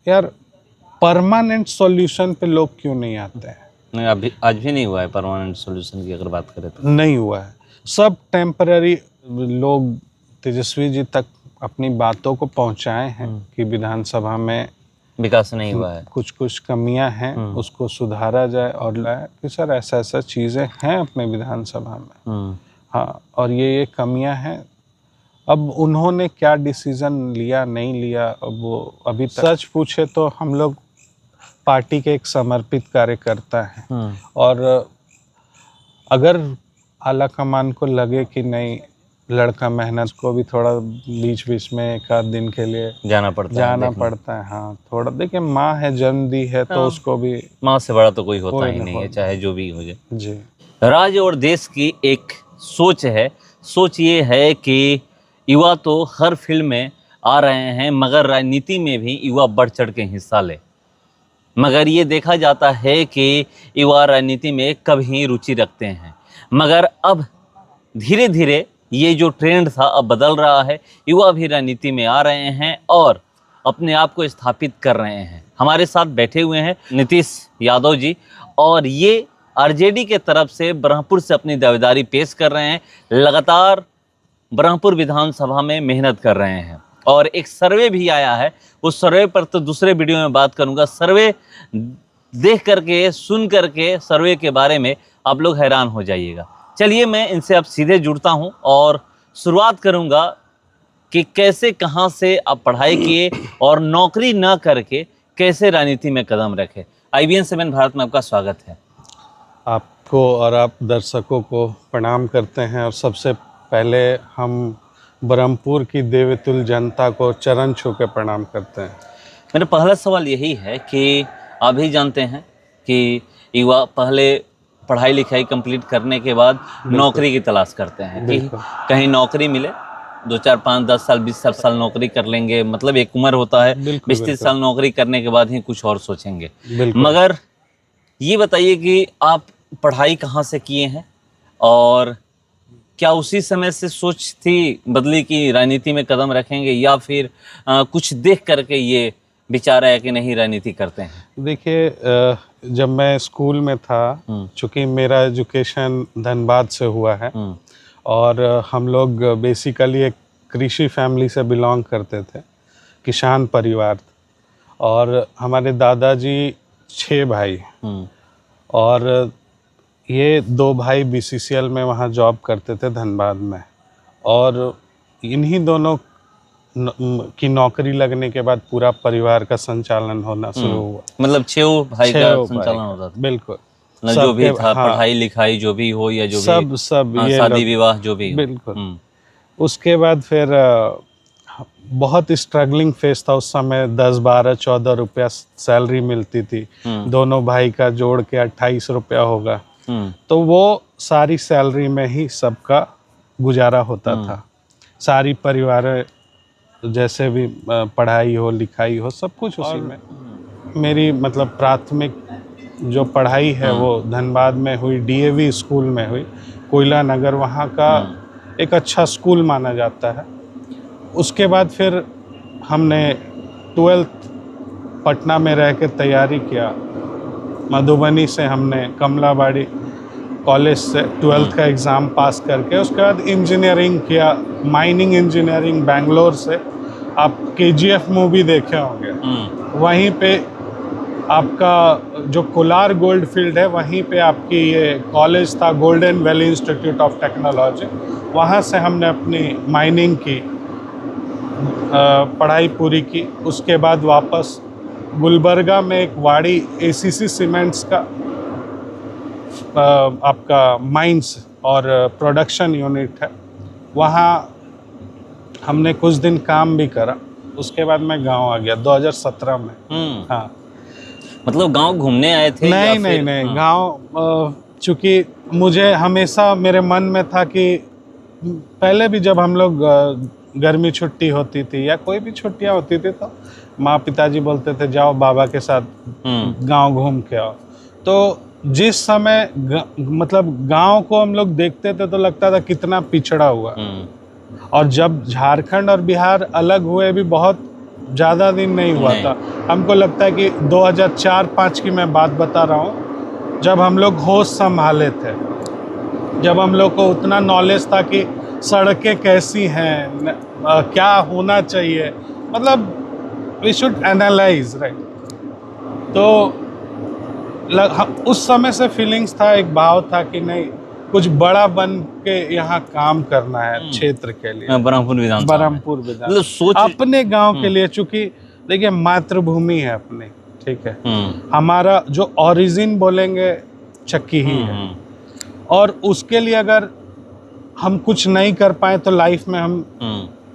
यार permanent solution पे लोग क्यों नहीं आते हैं? नहीं, अभी आज भी नहीं हुआ है परमानेंट सॉल्यूशन की अगर बात करें तो। नहीं हुआ है, सब टेम्पररी। लोग तेजस्वी जी तक अपनी बातों को पहुंचाए हैं कि विधानसभा में विकास नहीं हुआ है, कुछ कुछ कमियां हैं, उसको सुधारा जाए और लाए कि सर ऐसा ऐसा चीज़ें हैं अपने विधानसभा में। हाँ, और ये कमियां हैं। अब उन्होंने क्या डिसीजन लिया नहीं लिया, अब वो अभी सच पूछे तो हम लोग पार्टी के एक समर्पित कार्यकर्ता हैं, और अगर आला कमान को लगे कि नहीं लड़का मेहनत को भी थोड़ा बीच बीच में एक आध दिन के लिए जाना पड़ता है। हाँ, थोड़ा देखिए, माँ है, जन्म दी है, तो उसको भी माँ से बड़ा तो कोई होता ही नहीं है, चाहे जो भी हो जाए जी। राज्य और देश की एक सोच है, सोच ये है कि युवा तो हर फील्ड में आ रहे हैं, मगर राजनीति में भी युवा बढ़ चढ़ के हिस्सा ले। मगर ये देखा जाता है कि युवा राजनीति में कब ही रुचि रखते हैं, मगर अब धीरे धीरे ये जो ट्रेंड था अब बदल रहा है। युवा भी राजनीति में आ रहे हैं और अपने आप को स्थापित कर रहे हैं। हमारे साथ बैठे हुए हैं नीतीश यादव जी, और ये आरजेडी के तरफ से ब्रह्मपुर से अपनी दावेदारी पेश कर रहे हैं। लगातार ब्रह्मपुर विधानसभा में मेहनत कर रहे हैं, और एक सर्वे भी आया है, उस सर्वे पर तो दूसरे वीडियो में बात करूंगा। सर्वे देख करके, सुन करके सर्वे के बारे में आप लोग हैरान हो जाइएगा। चलिए मैं इनसे अब सीधे जुड़ता हूं और शुरुआत करूंगा कि कैसे, कहां से आप पढ़ाई किए और नौकरी ना करके कैसे राजनीति में कदम रखे। IBN 7 भारत में आपका स्वागत है। आपको और आप दर्शकों को प्रणाम करते हैं, और सबसे पहले हम ब्रह्मपुर की देवतुल्य जनता को चरण छू के प्रणाम करते हैं। मेरा पहला सवाल यही है कि आप भी जानते हैं कि युवा पहले पढ़ाई लिखाई कंप्लीट करने के बाद नौकरी की तलाश करते हैं कि कहीं नौकरी मिले, 2 4 5 10 साल 20 साल नौकरी कर लेंगे, मतलब एक उम्र होता है, 20-30 साल नौकरी करने के बाद ही कुछ और सोचेंगे। मगर ये बताइए कि आप पढ़ाई कहाँ से किए हैं, और क्या उसी समय से सोच थी बदली कि राजनीति में कदम रखेंगे, या फिर कुछ देख करके ये विचार आया कि नहीं राजनीति करते हैं? देखिए, जब मैं स्कूल में था, चूँकि मेरा एजुकेशन धनबाद से हुआ है, और हम लोग बेसिकली एक कृषि फैमिली से बिलोंग करते थे, किसान परिवार, और हमारे दादाजी 6 भाई, और ये 2 भाई BCCL में वहाँ जॉब करते थे धनबाद में, और इन्हीं दोनों की नौकरी लगने के बाद पूरा परिवार का संचालन होना शुरू हुआ। मतलब 6 भाई का संचालन होता था? बिल्कुल, जो भी था, पढ़ाई लिखाई जो भी हो या जो भी सब ये शादी विवाह जो भी हो। बिल्कुल। उसके बाद फिर बहुत स्ट्रगलिंग फेस था उस समय। 10 12 14 रुपया सैलरी मिलती थी, दोनों भाई का जोड़ के 28 रुपया होगा, तो वो सारी सैलरी में ही सबका गुजारा होता था। सारी परिवार, जैसे भी पढ़ाई हो लिखाई हो, सब कुछ उसी में। मेरी मतलब प्राथमिक जो पढ़ाई है वो धनबाद में हुई, DAV स्कूल में हुई, कोयला नगर, वहाँ का एक अच्छा स्कूल माना जाता है। उसके बाद फिर हमने 12th पटना में रह के तैयारी किया। मधुबनी से हमने कमलाबाड़ी कॉलेज से 12th का एग्ज़ाम पास करके उसके बाद इंजीनियरिंग किया, माइनिंग इंजीनियरिंग बेंगलोर से। आप KGF मूवी देखे होंगे, वहीं पे आपका जो कोलार गोल्ड फील्ड है, वहीं पे आपकी ये कॉलेज था, golden valley institute of technology. वहाँ से हमने अपनी माइनिंग की पढ़ाई पूरी की। उसके बाद वापस गुलबर्गा में एक वाड़ी ACC सीमेंट्स का आपका माइंस और प्रोडक्शन यूनिट है, वहाँ हमने कुछ दिन काम भी करा। उसके बाद मैं गांव आ गया 2017 में। हाँ, मतलब गांव घूमने आए थे? नहीं, गांव चूँकि मुझे हमेशा मेरे मन में था कि पहले भी जब हम लोग गर्मी छुट्टी होती थी या कोई भी छुट्टियां होती थी, तो माँ पिताजी बोलते थे जाओ बाबा के साथ गांव घूम के आओ। तो जिस समय मतलब गांव को हम लोग देखते थे तो लगता था कितना पिछड़ा हुआ, और जब झारखंड और बिहार अलग हुए भी बहुत ज़्यादा दिन नहीं हुआ था। हमको लगता है कि 2004-5 की मैं बात बता रहा हूँ, जब हम लोग होश संभाले थे, जब हम लोग को उतना नॉलेज था कि सड़कें कैसी हैं, क्या होना चाहिए, मतलब वी शुड एनालाइज, राइट। तो उस समय से फीलिंग्स था, एक भाव था कि नहीं, कुछ बड़ा बन के यहाँ काम करना है क्षेत्र के लिए, बरहमपुर विधानसभा में। बरहमपुर विधान, मतलब सोच अपने गांव के लिए, चूंकि देखिए मातृभूमि है अपनी, ठीक है, हमारा जो ओरिजिन बोलेंगे चक्की ही है, और उसके लिए अगर हम कुछ नहीं कर पाए तो लाइफ में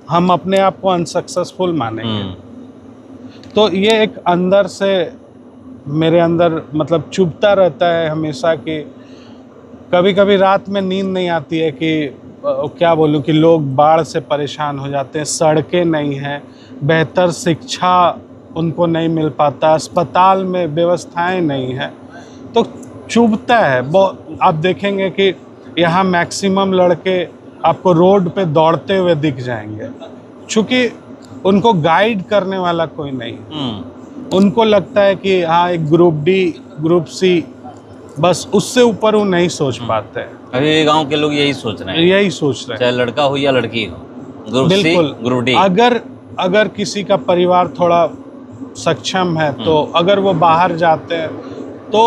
हम अपने आप को अनसक्सेसफुल मानेंगे। तो ये एक अंदर से मेरे अंदर मतलब चुभता रहता है हमेशा कि कभी कभी रात में नींद नहीं आती है कि क्या बोलूं, कि लोग बाढ़ से परेशान हो जाते हैं, सड़कें नहीं हैं, बेहतर शिक्षा उनको नहीं मिल पाता, अस्पताल में व्यवस्थाएं नहीं हैं, तो चुभता है बहुत। आप देखेंगे कि यहाँ मैक्सिमम लड़के आपको रोड पे दौड़ते हुए दिख जाएंगे, चूँकि उनको गाइड करने वाला कोई नहीं। उनको लगता है कि हाँ एक ग्रुप डी ग्रुप सी, बस उससे ऊपर वो नहीं सोच पाते हैं। अभी गांव के लोग यही सोच रहे हैं, यही सोच रहे हैं, चाहे लड़का हो या लड़की हो, ग्रुप सी बिल्कुल ग्रुप डी। अगर किसी का परिवार थोड़ा सक्षम है तो अगर वो बाहर जाते हैं तो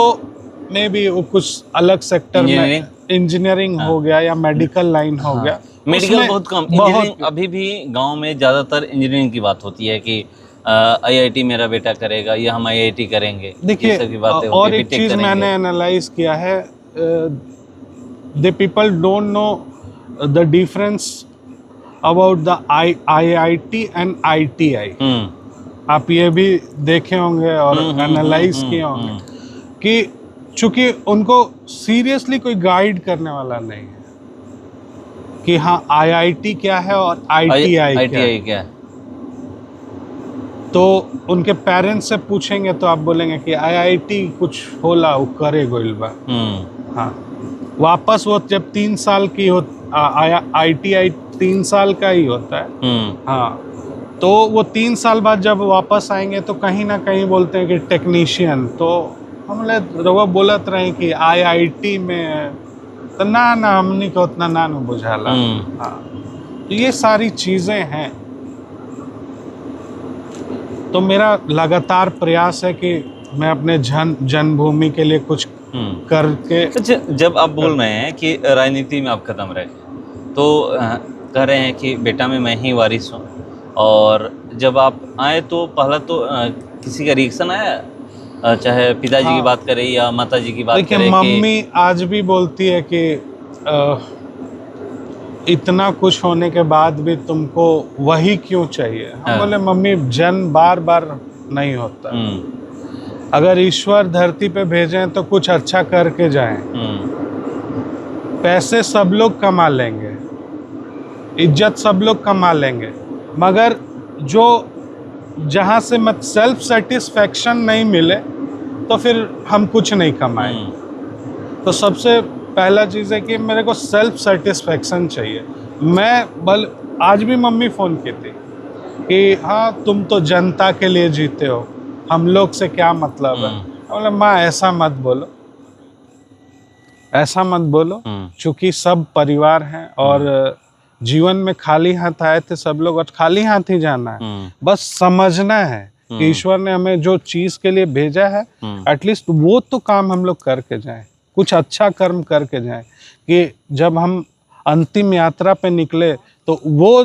मे बी वो कुछ अलग सेक्टर में, इंजीनियरिंग हो गया या मेडिकल लाइन हो गया। मेडिकल बहुत कम, इंजीनियरिंग अभी भी गांव में ज़्यादातर इंजीनियरिंग की बात होती है कि आईआईटी मेरा बेटा करेगा या हम आईआईटी करेंगे। देखिए और एक चीज़ मैंने एनालाइज किया है, the people don't know the difference about the IIT and ITI. आप ये भी देखे होंगे और एनालाइज किए होंगे कि चूंकि उनको सीरियसली कोई गाइड करने वाला नहीं है कि हाँ आईआईटी क्या है और आईटीआई क्या है। तो उनके पेरेंट्स से पूछेंगे तो आप बोलेंगे कि आईआईटी कुछ होला वो करे गोइल बा। हाँ, वापस वो जब 3 साल की हो, आईटीआई 3 साल का ही होता है। हाँ, तो वो 3 साल बाद जब वापस आएंगे तो कहीं ना कहीं बोलते हैं कि टेक्नीशियन। तो हम लोग बोलत रहे कि आईआईटी में, तो ना हमनी को उतना ना बुझाला। हाँ, तो ये सारी चीज़ें हैं। तो मेरा लगातार प्रयास है कि मैं अपने जन्मभूमि के लिए कुछ करके। जब आप बोल रहे हैं कि राजनीति में आप कदम रखे, तो कह रहे हैं कि बेटा में मैं ही वारिस हूँ, और जब आप आए तो पहला तो किसी का रिएक्शन आया, चाहे पिताजी की बात करें या माताजी की बात करें? देखिए मम्मी आज भी बोलती है कि इतना कुछ होने के बाद भी तुमको वही क्यों चाहिए। हम बोले मम्मी जन्म बार बार नहीं होता, अगर ईश्वर धरती पे भेजें तो कुछ अच्छा करके जाएं। पैसे सब लोग कमा लेंगे, इज्जत सब लोग कमा लेंगे, मगर जो जहाँ से मत सेल्फ सेटिस्फैक्शन नहीं मिले तो फिर हम कुछ नहीं कमाएं। तो सबसे पहला चीज़ है कि मेरे को सेल्फ सेटिस्फैक्शन चाहिए। मैं आज भी मम्मी फ़ोन की थी कि हाँ तुम तो जनता के लिए जीते हो, हम लोग से क्या मतलब है। बोले माँ ऐसा मत बोलो, ऐसा मत बोलो, चूँकि सब परिवार हैं और जीवन में खाली हाथ आए थे सब लोग और खाली हाथ ही जाना है। बस समझना है कि ईश्वर ने हमें जो चीज़ के लिए भेजा है एटलीस्ट वो तो काम हम लोग करके जाएं, कुछ अच्छा कर्म करके जाएं, कि जब हम अंतिम यात्रा पे निकले तो वो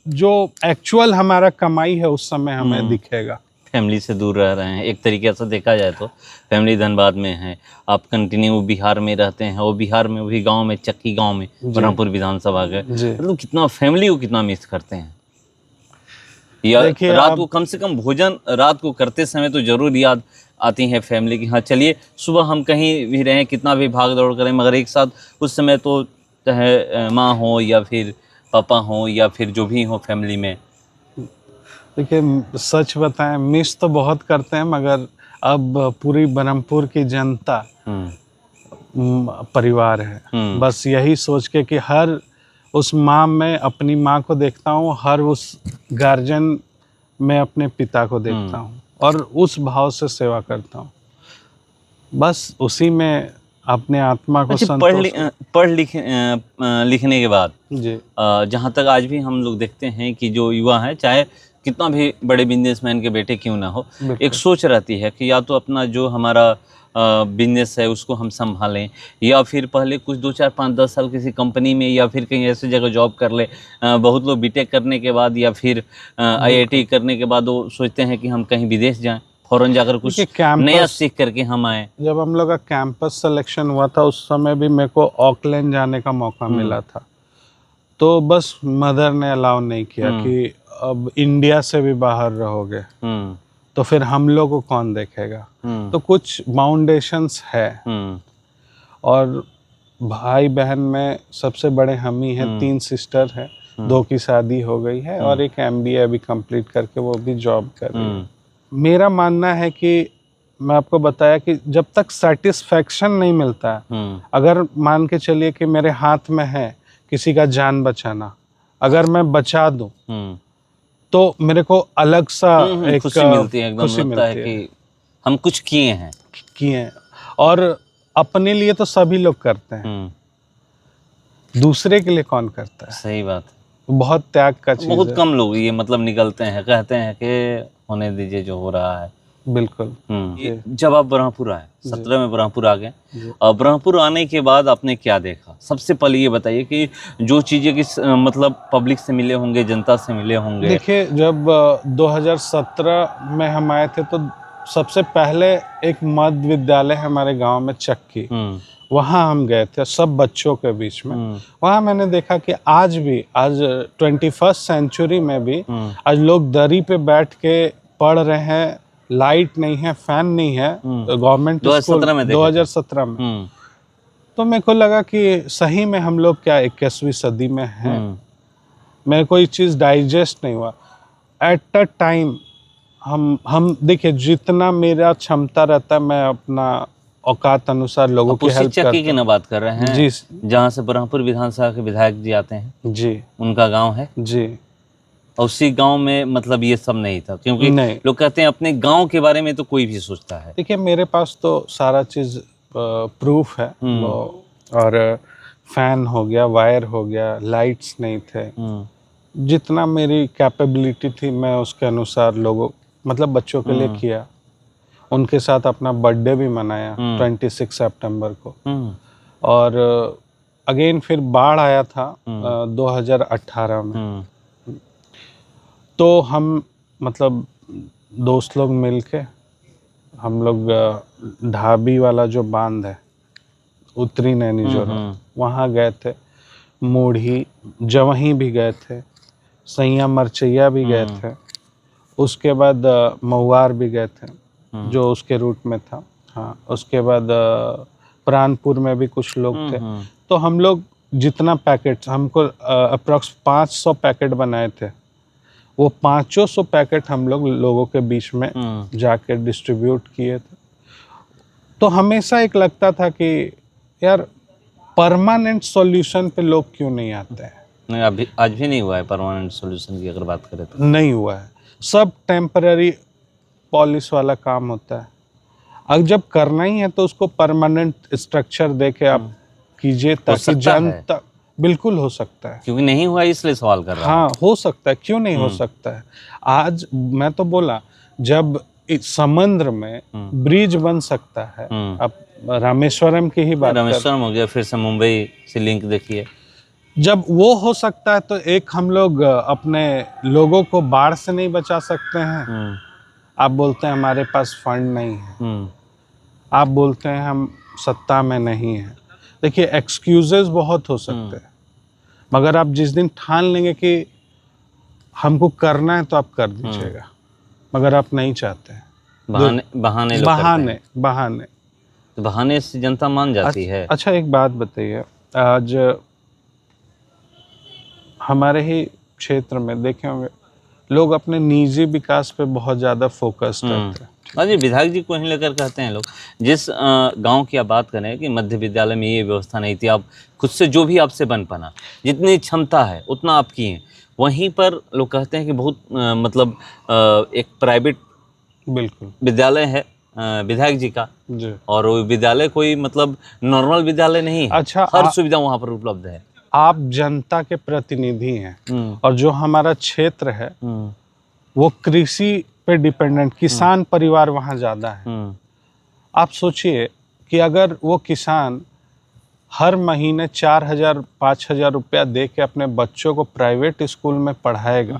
जो एक्चुअल हमारा कमाई है उस समय हमें दिखेगा। फैमिली से दूर रह रहे हैं, एक तरीके से देखा जाए तो फैमिली धनबाद में है, आप कंटिन्यू बिहार में रहते हैं, और बिहार में भी गांव में, चक्की गांव में, बरहमपुर विधानसभा के, मतलब कितना फैमिली को कितना मिस करते हैं। या रात को कम से कम भोजन रात को करते समय तो जरूर याद आती है फैमिली की। हाँ चलिए, सुबह हम कहीं भी रहें, कितना भी भाग दौड़ करें, मगर एक साथ उस समय तो चाहे माँ हो या फिर पापा हो या फिर जो भी हो फैमिली में। देखिए सच बताएं, मिस तो बहुत करते हैं, मगर अब पूरी बरहमपुर की जनता परिवार है। बस यही सोच के कि हर उस माँ में अपनी माँ को देखता हूँ, हर उस गार्जियन मैं अपने पिता को देखता हूँ और उस भाव से सेवा करता हूँ। बस उसी में अपने आत्मा को अच्छा, लिखने के बाद जी जहाँ तक आज भी हम लोग देखते हैं कि जो युवा हैं, चाहे कितना भी बड़े बिजनेसमैन के बेटे क्यों ना हो, एक सोच रहती है कि या तो अपना जो हमारा बिजनेस है उसको हम संभालें, या फिर पहले कुछ 2 4 5 10 साल किसी कंपनी में या फिर कहीं ऐसी जगह जॉब कर ले। बहुत लोग बीटेक करने के बाद या फिर आईआईटी करने के बाद वो सोचते हैं कि हम कहीं विदेश जाएं, फौरन जाकर कुछ नया सीख करके हम आए। जब हम लोग का कैंपस सिलेक्शन हुआ था उस समय भी मेरे को ऑकलैंड जाने का मौका मिला था, तो बस मदर ने अलाउ नहीं किया कि अब इंडिया से भी बाहर रहोगे तो फिर हम लोग को कौन देखेगा। तो कुछ बाउंडेशंस है और भाई बहन में सबसे बड़े हम ही हैं, 3 सिस्टर है, 2 की शादी हो गई है और एक एमबीए अभी कंप्लीट करके वो भी जॉब कर रही है। मेरा मानना है कि मैं आपको बताया कि जब तक सेटिस्फैक्शन नहीं मिलता है, अगर मान के चलिए कि मेरे हाथ में है किसी का जान बचाना, अगर मैं बचा दूं तो मेरे को अलग सा एक खुशी मिलती है, एकदम लगता है कि हम कुछ किए हैं। और अपने लिए तो सभी लोग करते हैं, दूसरे के लिए कौन करता है। सही बात, बहुत त्याग का चीज बहुत है। कम लोग ये मतलब निकलते हैं, कहते हैं कि होने दीजिए जो हो रहा है। बिल्कुल। जब आप ब्रह्मपुर आए, 17 में ब्रह्मपुर आ गए, और ब्रह्मपुर आने के बाद आपने क्या देखा? सबसे पहले ये बताइए कि जो चीजें कि मतलब पब्लिक से मिले होंगे, जनता से मिले होंगे। देखिए, जब 2017 में हम आए थे तो सबसे पहले एक मध्य विद्यालय हमारे गांव में चक्की, वहाँ हम गए थे सब बच्चों के बीच में। वहाँ मैंने देखा कि आज 21st सेंचुरी में भी आज लोग दरी पे बैठ के पढ़ रहे हैं, लाइट नहीं है, फैन नहीं है, गवर्नमेंट स्कूल 2017 में। तो मेरे को लगा कि सही में हम लोग क्या 21वीं सदी में हैं। मेरे को ये चीज़ डाइजेस्ट नहीं हुआ। एट अ टाइम हम देखिए, जितना मेरा क्षमता रहता है मैं अपना औकात अनुसार लोगों की हेल्प करता हूं। की ना बात कर रहे हैं जी, जहाँ से ब्रह्मपुर विधानसभा के विधायक जी आते हैं जी, उनका गांव है जी। और उसी गांव में मतलब ये सब नहीं था, क्योंकि लोग कहते हैं अपने गांव के बारे में तो कोई भी सोचता है। देखिए, मेरे पास तो सारा चीज प्रूफ है, और फैन हो गया, वायर हो गया, लाइट्स नहीं थे, जितना मेरी कैपेबिलिटी थी मैं उसके अनुसार लोगों मतलब बच्चों के लिए किया। उनके साथ अपना बर्थडे भी मनाया 26 सितंबर को। और अगेन फिर बाढ़ आया था 2018 में। तो हम मतलब दोस्त लोग मिलके हम लोग ढाबी वाला जो बांध है उत्तरी नैनी जोरा, वहाँ गए थे। मूढ़ी जवहीं भी गए थे, सैया मरचैया भी गए थे, उसके बाद महुआर भी गए थे जो उसके रूट में था। हाँ, उसके बाद प्राणपुर में भी कुछ लोग थे। तो हम लोग जितना पैकेट हमको अप्रॉक्स 500 पैकेट बनाए थे, वो 500 पैकेट हम लोग लोगों के बीच में जाके डिस्ट्रीब्यूट किए थे। तो हमेशा एक लगता था कि यार परमानेंट सॉल्यूशन पे लोग क्यों नहीं आते हैं। नहीं, अभी आज भी नहीं हुआ है परमानेंट सॉल्यूशन की अगर बात करें तो। नहीं हुआ है, सब टेम्पररी पॉलिश वाला काम होता है। अब जब करना ही है तो उसको परमानेंट स्ट्रक्चर दे के आप कीजिए, ताकि जनता बिल्कुल हो सकता है। क्योंकि नहीं हुआ इसलिए सवाल कर रहा हूं। हाँ, हो सकता है, क्यों नहीं हो सकता है। आज मैं तो बोला, जब समुद्र में ब्रिज बन सकता है, अब रामेश्वरम की ही बात, रामेश्वरम हो गया, फिर से मुंबई से लिंक देखिए, जब वो हो सकता है तो एक हम लोग अपने लोगों को बाढ़ से नहीं बचा सकते हैं। आप बोलते हैं हमारे पास फंड नहीं है, आप बोलते हैं हम सत्ता में नहीं है। देखिए, एक्सक्यूजेस बहुत हो सकते हैं, मगर आप जिस दिन ठान लेंगे कि हमको करना है तो आप कर दीजिएगा। मगर आप नहीं चाहते हैं, बहाने से जनता मान जाती है। अच्छा, एक बात बताइए, आज हमारे ही क्षेत्र में देखे होंगे लोग अपने निजी विकास पे बहुत ज़्यादा फोकस करते हैं। हाँ जी, विधायक जी को ही लेकर कहते हैं लोग। जिस गांव की आप बात करें कि मध्य विद्यालय में ये व्यवस्था नहीं थी, आप खुद से जो भी आपसे बन पाना, जितनी क्षमता है उतना आप किए, वहीं पर लोग कहते हैं कि बहुत मतलब एक प्राइवेट बिल्कुल विद्यालय है विधायक जी का, जी। और वो विद्यालय कोई मतलब नॉर्मल विद्यालय नहीं है। अच्छा, हर सुविधा वहाँ पर उपलब्ध है। आप जनता के प्रतिनिधि हैं और जो हमारा क्षेत्र है वो कृषि पे डिपेंडेंट किसान परिवार वहाँ ज़्यादा है। आप सोचिए कि अगर वो किसान हर महीने 4,000 5,000 रुपया दे के अपने बच्चों को प्राइवेट स्कूल में पढ़ाएगा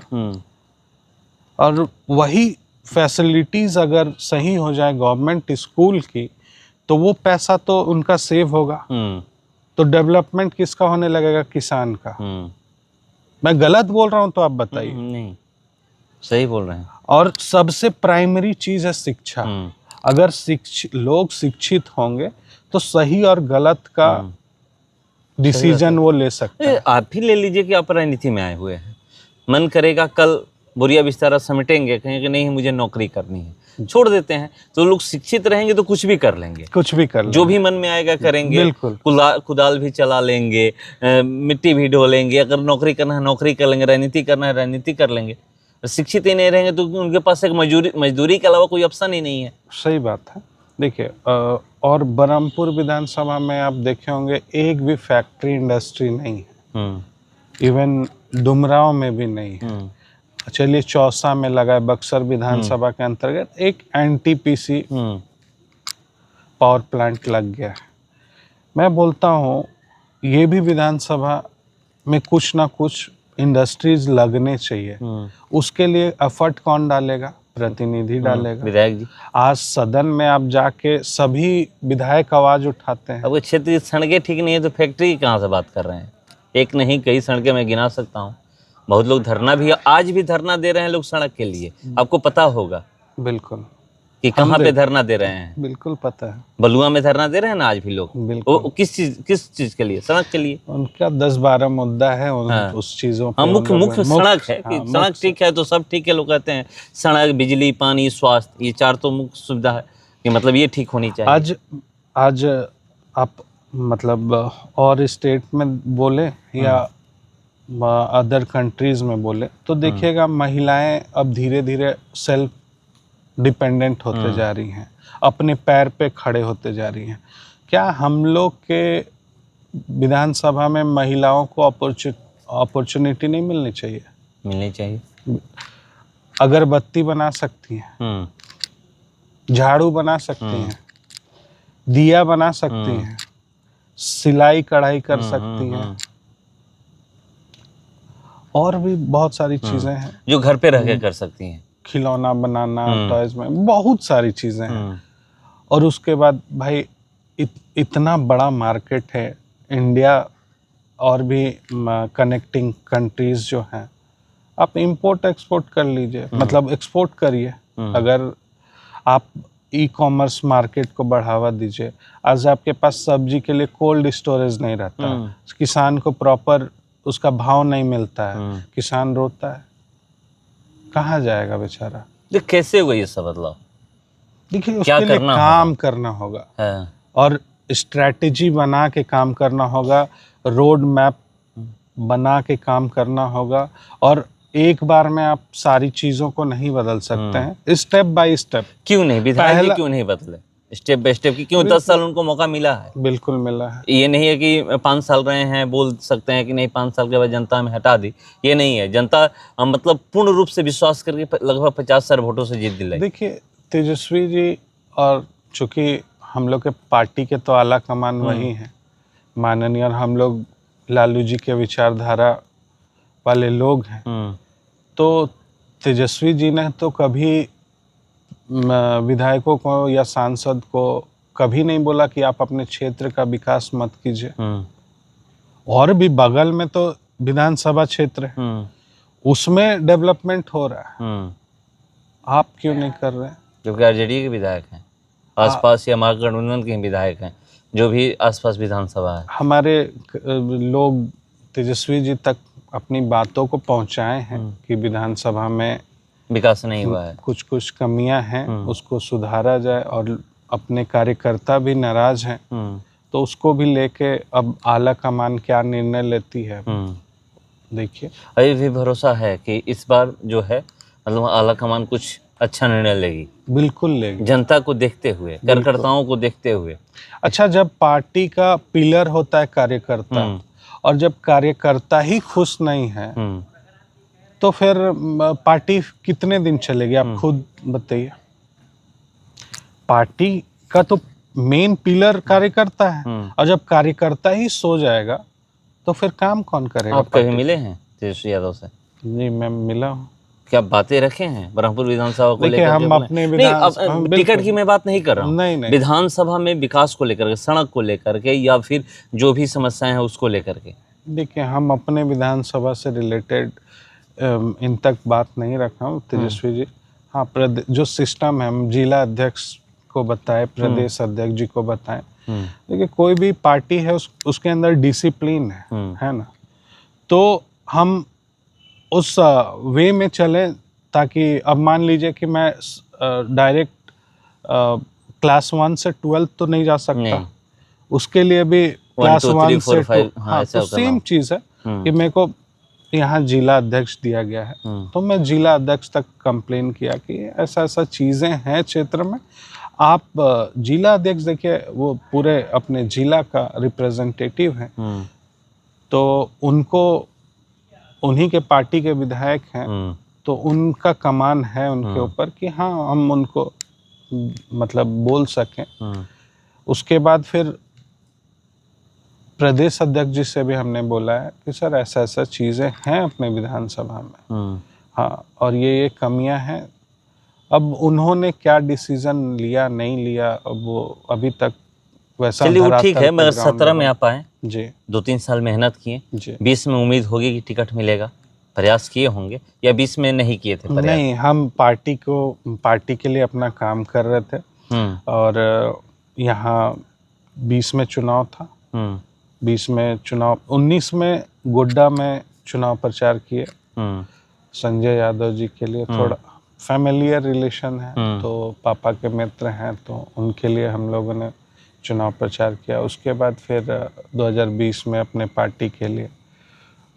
और वही फैसिलिटीज़ अगर सही हो जाए गवर्नमेंट स्कूल की, तो वो पैसा तो उनका सेव होगा, तो डेवलपमेंट किसका होने लगेगा? किसान का। मैं गलत बोल रहा हूँ तो आप बताइए। नहीं, सही बोल रहे हैं। और सबसे प्राइमरी चीज़ है शिक्षा। अगर लोग शिक्षित होंगे तो सही और गलत का डिसीजन वो ले सकते हैं। आप ही ले लीजिए कि आप राजनीति में आए हुए हैं, मन करेगा कल बोरिया बिस्तारा समेटेंगे, कहेंगे नहीं मुझे नौकरी करनी है, छोड़ देते हैं। तो लोग शिक्षित रहेंगे तो कुछ भी कर लेंगे, कुछ भी कर लेंगे, जो भी मन में आएगा करेंगे। बिल्कुल। कुदाल भी चला लेंगे, मिट्टी भी ढोलेंगे, अगर नौकरी करना है नौकरी कर लेंगे, राजनीति करना है राजनीति कर लेंगे। शिक्षित ही नहीं रहेंगे तो उनके पास एक मजदूरी के अलावा कोई ऑप्शन ही नहीं है। सही बात है। देखिए और बरहमपुर विधानसभा में आप देखे होंगे एक भी फैक्ट्री इंडस्ट्री नहीं है, इवन डुमराव में भी नहीं है। चलिए चौसा में लगा है, बक्सर विधानसभा के अंतर्गत एक एनटीपीसी पावर प्लांट लग गया है। मैं बोलता हूँ ये भी विधानसभा में कुछ ना कुछ इंडस्ट्रीज लगने चाहिए। उसके लिए एफर्ट कौन डालेगा? प्रतिनिधि डालेगा, विधायक जी। आज सदन में आप जाके सभी विधायक आवाज उठाते हैं। अब क्षेत्र की सड़कें ठीक नहीं है तो फैक्ट्री की कहाँ से बात कर रहे हैं? एक नहीं कई सड़कें मैं गिना सकता हूँ। बहुत लोग धरना भी, आज भी धरना दे रहे हैं लोग सड़क के लिए, आपको पता होगा। बिल्कुल कि कहाँ पे धरना दे रहे हैं? बिल्कुल पता है, बलुआ में धरना दे रहे हैं ना आज भी लोग। बिल्कुल। वो किस चीज के लिए? सड़क के लिए। उनका 10-12 मुद्दा है उस चीजों पे। मुख्य सड़क है कि सड़क ठीक है तो सब ठीक है। लोग कहते हैं सड़क, बिजली, पानी, स्वास्थ्य, ये 4 तो मुख्य सुविधा है कि मतलब ये ठीक होनी चाहिए। आज आप मतलब और स्टेट में बोले या अदर कंट्रीज में बोले तो देखिएगा महिलाएं अब धीरे धीरे सेल्फ डिपेंडेंट होते जा रही हैं, अपने पैर पे खड़े होते जा रही हैं। क्या हम लोग के विधानसभा में महिलाओं को अपॉर्चुनिटी नहीं मिलनी चाहिए? मिलनी चाहिए। अगरबत्ती बना सकती हैं, झाड़ू बना सकती हैं, दिया बना सकती हैं, सिलाई कढ़ाई कर सकती हैं, और भी बहुत सारी चीजें हैं जो घर पे रह के कर सकती हैं। खिलौना बनाना, टॉयज में बहुत सारी चीजें हैं। और उसके बाद भाई इतना बड़ा मार्केट है इंडिया और भी कनेक्टिंग कंट्रीज जो हैं, आप इंपोर्ट एक्सपोर्ट कर लीजिए, मतलब एक्सपोर्ट करिए। अगर आप ई कॉमर्स मार्केट को बढ़ावा दीजिए। आज आपके पास सब्जी के लिए कोल्ड स्टोरेज नहीं रहता, किसान को प्रॉपर उसका भाव नहीं मिलता है, किसान रोता है, कहाँ जाएगा बेचारा? कैसे हुआ ये सब बदलाव? देखिए उसके लिए काम करना होगा और स्ट्रैटेजी बना के काम करना होगा, रोड मैप बना के काम करना होगा। और एक बार में आप सारी चीजों को नहीं बदल सकते हैं, स्टेप बाय स्टेप। क्यों नहीं? विधायक जी क्यों नहीं बदले स्टेप बाय स्टेप की? क्यों 10 साल उनको मौका मिला है? बिल्कुल मिला है। ये नहीं है कि 5 साल रहे हैं बोल सकते हैं कि नहीं 5 साल के बाद जनता में हटा दी, ये नहीं है। जनता मतलब पूर्ण रूप से विश्वास करके लगभग 50,000 वोटों से जीत दिलाई। देखिए तेजस्वी जी, और चूंकि हम लोग के पार्टी के तो आला कमान वही है माननीय, और हम लोग लालू जी के विचारधारा वाले लोग हैं, तो तेजस्वी जी ने तो कभी विधायकों को या सांसद को कभी नहीं बोला कि आप अपने क्षेत्र का विकास मत कीजिए। और भी बगल में तो विधानसभा क्षेत्र है, उसमें डेवलपमेंट हो रहा है, आप क्यों नहीं कर रहे हैं? क्योंकि आरजेडी के विधायक हैं आसपास, या महागठबंधन के विधायक हैं जो भी आसपास विधानसभा है। हमारे लोग तेजस्वी जी तक अपनी बातों को पहुंचाए हैं कि विधानसभा में विकास नहीं हुआ है, कुछ कुछ कमियां हैं, उसको सुधारा जाए। और अपने कार्यकर्ता भी नाराज हैं, तो उसको भी लेके अब आला कमान क्या निर्णय लेती है देखिए अभी भी भरोसा है कि इस बार जो है मतलब आला कमान कुछ अच्छा निर्णय लेगी, बिल्कुल लेंगे। जनता को देखते हुए, कार्यकर्ताओं को देखते हुए। अच्छा, जब पार्टी का पिलर होता है कार्यकर्ता, और जब कार्यकर्ता ही खुश नहीं है, तो फिर पार्टी कितने दिन चलेगी? आप खुद बताइए। पार्टी का तो मेन पिलर कार्यकर्ता है, और जब कार्यकर्ता ही सो जाएगा तो फिर काम कौन करेगा? आप कभी मिले हैं तेजस्वी यादव से? जी, मैं मिला हूँ। क्या बातें रखे हैं ब्रह्मपुर विधानसभा को देखिए, लेकर? हम के अपने नहीं, अब हाँ, टिकट बिल्कुल। की मैं बात नहीं कर रहा हूँ। नहीं, नहीं। विधानसभा में विकास को लेकर के, सड़क को लेकर के, या फिर जो भी समस्याएं हैं उसको लेकर के। देखिए, हम अपने विधानसभा से रिलेटेड इन तक बात नहीं रखा हूँ तेजस्वी जी। हाँ, जो सिस्टम है, हम जिला अध्यक्ष को बताएं, प्रदेश अध्यक्ष जी को बताएं। देखिए, कोई भी पार्टी है उसके अंदर डिसिप्लिन है ना। तो हम उस वे में चलें, ताकि अब मान लीजिए कि मैं डायरेक्ट क्लास 1 से 12 तो नहीं जा सकता नहीं। उसके लिए भी क्लास 1 से 2। हाँ, तो सेम चीज़ है कि मेरे को यहाँ जिला अध्यक्ष दिया गया है, तो मैं जिला अध्यक्ष तक कंप्लेन किया कि ऐसा ऐसा चीज़ें हैं क्षेत्र में। आप जिला अध्यक्ष, देखिए, वो पूरे अपने जिला का रिप्रेजेंटेटिव है, तो उनको, उन्हीं के पार्टी के विधायक हैं, तो उनका कमान है उनके ऊपर कि हाँ, हम उनको मतलब बोल सकें। उसके बाद फिर प्रदेश अध्यक्ष जी से भी हमने बोला है कि सर, ऐसा ऐसा चीज़ें हैं अपने विधानसभा में, हाँ, और ये कमियां हैं। अब उन्होंने क्या डिसीजन लिया नहीं लिया, अब वो अभी तक वैसा चलिए, वो धरातल ठीक है, पे मगर ग्राउंड 17 में आप आए जी, 2-3 साल मेहनत किए, जी। 20 में उम्मीद होगी कि टिकट मिलेगा, प्रयास किए होंगे, या 20 में नहीं किए थे प्रयास? नहीं, हम पार्टी के लिए अपना काम कर रहे थे, और यहाँ 20 में चुनाव था, 20 में चुनाव, 19 में गोड्डा में चुनाव प्रचार किए संजय यादव जी के लिए। थोड़ा फैमिलियर रिलेशन है, तो पापा के मित्र हैं, तो उनके लिए हम लोगों ने चुनाव प्रचार किया। उसके बाद फिर 2020 में अपने पार्टी के लिए,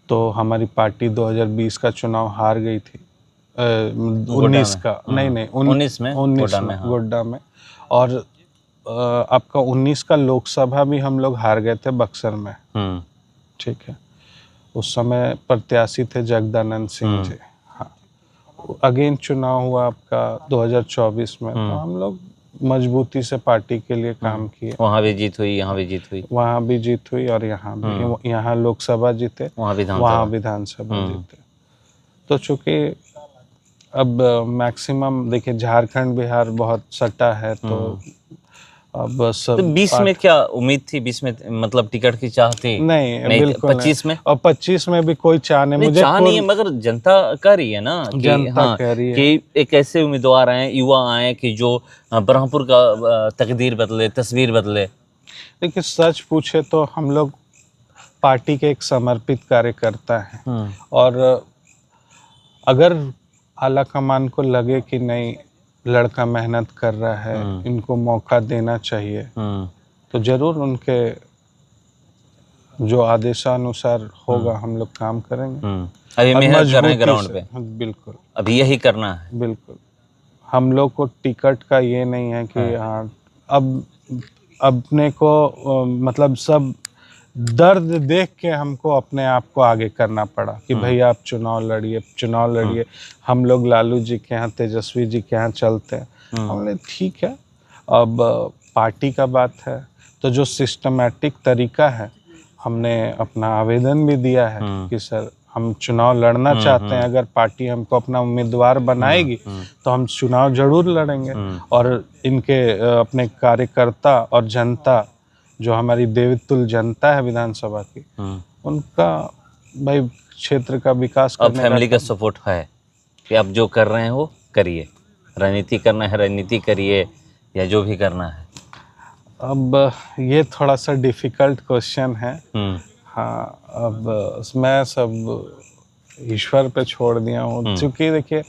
तो हमारी पार्टी 2020 का चुनाव हार गई थी, 19 का, नहीं 19 में गोड्डा में, और आपका 19 का लोकसभा भी हम लोग हार गए थे बक्सर में। ठीक है, उस समय प्रत्याशी थे जगदानंद सिंह जी। हाँ, अगेन चुनाव हुआ आपका 2024 में, तो हम लोग मजबूती से पार्टी के लिए काम किए। वहाँ भी जीत हुई, यहाँ भी जीत हुई, वहाँ भी जीत हुई, और यहाँ भी, यहाँ लोकसभा जीते, वहाँ विधानसभा जीते। तो चूंकि अब मैक्सिमम, देखिए, झारखंड बिहार बहुत सटा है, तो अब सब। तो 20 में क्या उम्मीद थी? 20 में मतलब टिकट की चाह थी? नहीं, बिल्कुल 25 में? और 25 में भी कोई चाह नहीं, मुझे चाह नहीं है, मगर जनता कह रही है ना कि जनता कह रही है कि एक ऐसे उम्मीदवार आए, युवा आए कि जो ब्रह्मपुर का तकदीर बदले, तस्वीर बदले। देखिए, सच पूछे तो हम लोग पार्टी के एक समर्पित कार्यकर्ता हैं, और अगर आला कमान को लगे कि नहीं, लड़का मेहनत कर रहा है, इनको मौका देना चाहिए, तो जरूर उनके जो आदेशानुसार होगा हम लोग काम करेंगे। अभी मेहनत कर रहे हैं ग्राउंड पे? बिल्कुल, अभी यही करना है। बिल्कुल। हम लोग को टिकट का ये नहीं है कि हाँ, अब अपने को मतलब सब दर्द देख के हमको अपने आप को आगे करना पड़ा कि भाई आप चुनाव लड़िए। हम लोग लालू जी के यहाँ, तेजस्वी जी के यहाँ चलते हैं। हमने ठीक है, अब पार्टी का बात है, तो जो सिस्टमैटिक तरीका है, हमने अपना आवेदन भी दिया है कि सर, हम चुनाव लड़ना चाहते हैं, अगर पार्टी हमको अपना उम्मीदवार बनाएगी तो हम चुनाव जरूर लड़ेंगे, और इनके अपने कार्यकर्ता और जनता, जो हमारी देवतुल्य जनता है विधानसभा की, उनका भाई क्षेत्र का विकास करने अब फैमिली का सपोर्ट है कि आप जो कर रहे हैं वो करिए, राजनीति करना है राजनीति करिए, या जो भी करना है। अब ये थोड़ा सा डिफिकल्ट क्वेश्चन है। हाँ, अब मैं सब ईश्वर पे छोड़ दिया हूँ, क्योंकि देखिए,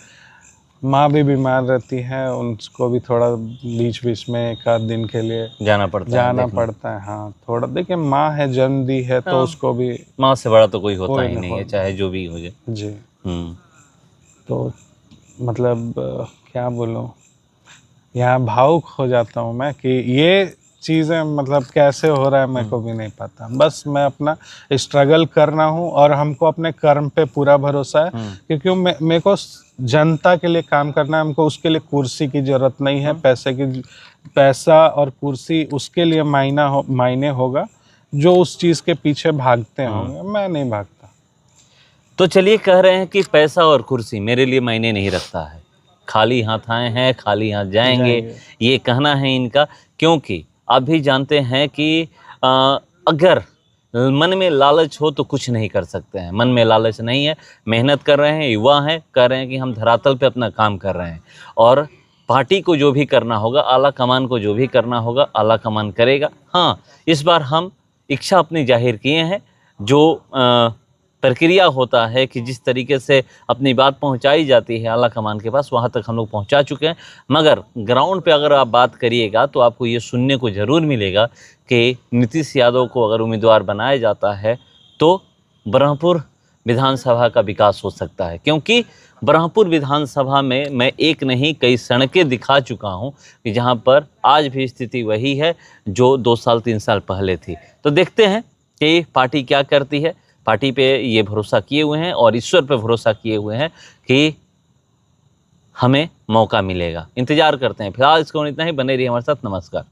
माँ भी बीमार रहती है, उनको भी थोड़ा बीच बीच में एक आध दिन के लिए जाना पड़ता है जाना देखने। पड़ता है। हाँ, थोड़ा देखिए, माँ है, जन्म दी है, तो हाँ। उसको भी माँ से बड़ा तो कोई होता कोई ही ना नहीं है, हो। चाहे जो भी हो जाए। जी। हम्म। तो मतलब क्या बोलूँ, यहाँ भावुक हो जाता हूँ मैं कि ये चीज़ें मतलब कैसे हो रहा है मेरे को भी नहीं पता। बस मैं अपना स्ट्रगल कर रहा हूँ और हमको अपने कर्म पे पूरा भरोसा है, क्योंकि मेरे को जनता के लिए काम करना है। हमको उसके लिए कुर्सी की ज़रूरत नहीं है, पैसा और कुर्सी उसके लिए मायने होगा जो उस चीज़ के पीछे भागते होंगे। मैं नहीं भागता। तो चलिए, कह रहे हैं कि पैसा और कुर्सी मेरे लिए मायने नहीं रखता है, खाली हाथ आए हैं खाली हाथ जाएंगे, जाएंगे। ये कहना है इनका। क्योंकि आप भी जानते हैं कि अगर मन में लालच हो तो कुछ नहीं कर सकते हैं। मन में लालच नहीं है, मेहनत कर रहे हैं, युवा हैं, कह रहे हैं कि हम धरातल पे अपना काम कर रहे हैं, और पार्टी को जो भी करना होगा, आला कमान को जो भी करना होगा, आला कमान करेगा। हाँ, इस बार हम इच्छा अपनी जाहिर किए हैं। जो प्रक्रिया होता है कि जिस तरीके से अपनी बात पहुंचाई जाती है आला कमान के पास, वहां तक हम लोग पहुंचा चुके हैं। मगर ग्राउंड पे अगर आप बात करिएगा तो आपको ये सुनने को ज़रूर मिलेगा कि नीतीश यादव को अगर उम्मीदवार बनाया जाता है तो ब्रह्मपुर विधानसभा का विकास हो सकता है। क्योंकि ब्रह्मपुर विधानसभा में मैं एक नहीं कई सड़कें दिखा चुका हूं कि जहां पर आज भी स्थिति वही है जो 2 साल 3 साल पहले थी। तो देखते हैं कि पार्टी क्या करती है। पार्टी पे ये भरोसा किए हुए हैं और ईश्वर पे भरोसा किए हुए हैं कि हमें मौका मिलेगा। इंतजार करते हैं। फिलहाल इसको इतना ही, बने रहिए हमारे साथ। नमस्कार।